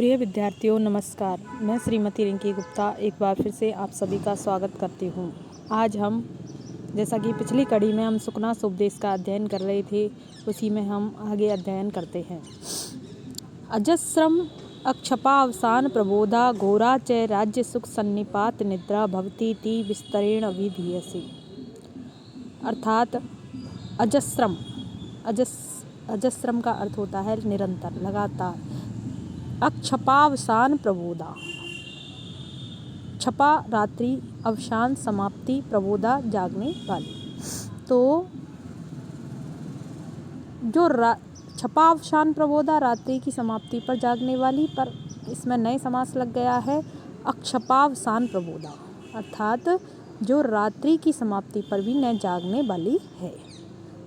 प्रिय विद्यार्थियों नमस्कार। मैं श्रीमती रिंकी गुप्ता एक बार फिर से आप सभी का स्वागत करती हूँ। आज हम जैसा कि पिछली कड़ी में हम सुकनास उपदेश का अध्ययन कर रहे थे, उसी में हम आगे अध्ययन करते हैं। अजस्रम अक्षपावसान प्रबोधा घोरा च राज्य सुख सन्निपात निद्रा भवती ति विस्तरेण अभिधीयसे। अर्थात अजस्रम का अर्थ होता है निरंतर, लगातार। अक्षपावसान प्रबोधा, क्षपा रात्रि, अवसान समाप्ति, प्रबोधा जागने वाली। तो जो क्षपावसान प्रबोधा रात्रि की समाप्ति पर जागने वाली, पर इसमें नए समास लग गया है अक्षपावसान प्रबोधा, अर्थात जो रात्रि की समाप्ति पर भी न जागने वाली है।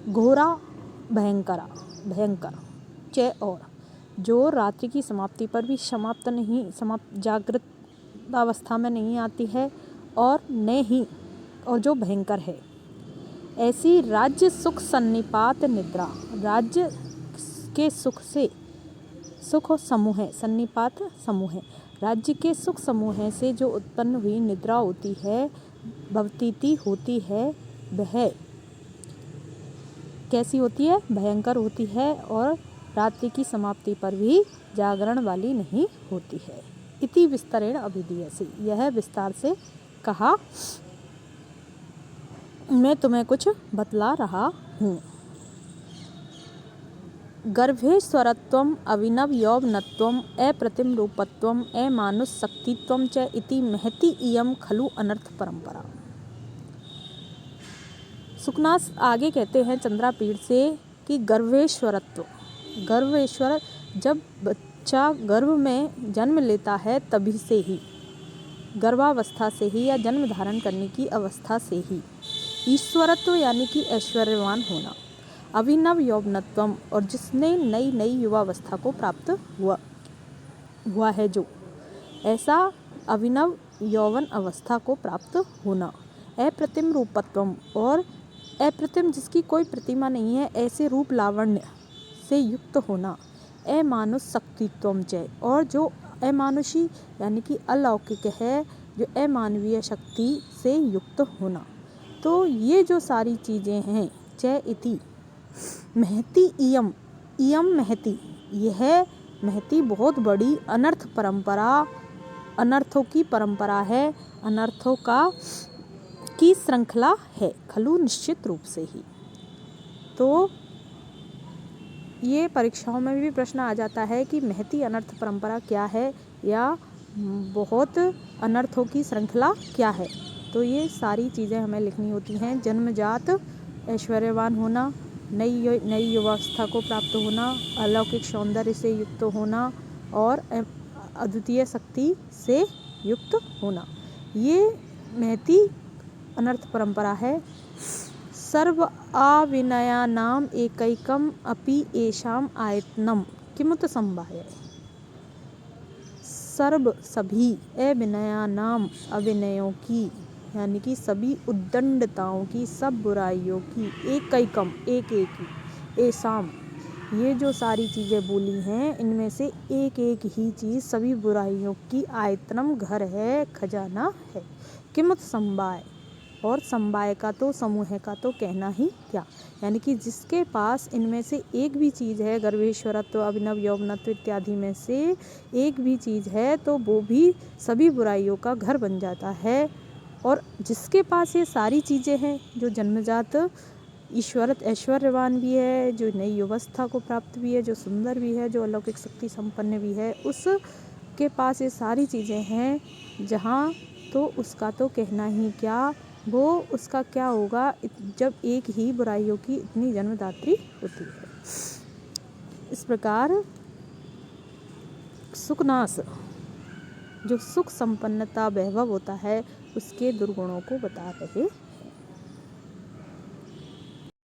घोरा भयंकर च और जो रात्रि की समाप्ति पर भी जागृत अवस्था में नहीं आती है और जो भयंकर है। ऐसी राज्य सुख सन्निपात निद्रा, राज्य के सुख से, सुख समूह है, सन्निपात समूह है, राज्य के सुख समूह से जो उत्पन्न हुई निद्रा होती है, भवतीति होती है, वह कैसी होती है? भयंकर होती है और रात्रि की समाप्ति पर भी जागरण वाली नहीं होती है। इति विस्तरेण अभिधीयसे, यह विस्तार से कहा मैं तुम्हें कुछ बतला रहा हूँ। गर्भेश्वरत्वम अभिनव यौवनत्वम अप्रतिम रूपत्वम अमानुष शक्तित्वम च इति महति इयं खलु अनर्थ परंपरा। सुकनास आगे कहते हैं चंद्रापीड़ से कि गर्भेश्वरत्व, गर्भेश्वर जब बच्चा गर्भ में जन्म लेता है तभी से ही, गर्भावस्था से ही या जन्म धारण करने की अवस्था से ही ईश्वरत्व यानी कि ऐश्वर्यवान होना, अभिनव यौवनत्वम और जिसने नई युवावस्था को प्राप्त हुआ है, जो ऐसा अभिनव यौवन अवस्था को प्राप्त होना, अप्रतिम रूपत्वम और अप्रतिम जिसकी कोई प्रतिमा नहीं है, ऐसे रूप लावण्य से युक्त होना, अमानुष शक्तित्वम च और जो अमानुषी यानी कि अलौकिक है, जो अमानवीय शक्ति से युक्त होना। तो ये जो सारी चीज़ें हैं, च इति महति इयम महति, यह महति बहुत बड़ी अनर्थ परंपरा, अनर्थों की परंपरा है, अनर्थों की श्रृंखला है, खलु निश्चित रूप से ही। तो ये परीक्षाओं में भी प्रश्न आ जाता है कि महती अनर्थ परंपरा क्या है या बहुत अनर्थों की श्रृंखला क्या है। तो ये सारी चीज़ें हमें लिखनी होती हैं। जन्मजात ऐश्वर्यवान होना, नई युवावस्था को प्राप्त होना, अलौकिक सौंदर्य से युक्त होना और अद्वितीय शक्ति से युक्त होना, ये महती अनर्थ परंपरा है। सर्व अविनयानाम एकैकम अपि एषाम आयतनम किमुत संभाव्य। सर्व सभी अविनयानाम अविनयों की यानी कि सभी उद्दंडताओं की, सब बुराइयों की, एकैकम एक ही, एषाम ये जो सारी चीज़ें बोली हैं, इनमें से एक ही चीज़ सभी बुराइयों की आयतनम घर है, खजाना है। किमुत संभाय और संभाय का तो, समूह का तो कहना ही क्या, यानी कि जिसके पास इनमें से एक भी चीज़ है, गर्भेश्वरत्व अभिनव यौवनत्व इत्यादि में से एक भी चीज़ है, तो वो भी सभी बुराइयों का घर बन जाता है। और जिसके पास ये सारी चीज़ें हैं, जो जन्मजात ऐश्वर्यवान भी है, जो नई युवावस्था को प्राप्त भी है, जो सुंदर भी है, जो अलौकिक शक्ति संपन्न भी है, उसके पास ये सारी चीज़ें हैं, जहाँ तो उसका तो कहना ही क्या, वो उसका क्या होगा जब एक ही बुराइयों की इतनी जन्मदात्री होती है। इस प्रकार सुकनास जो सुख संपन्नता वैभव होता है, उसके दुर्गुणों को बता रहे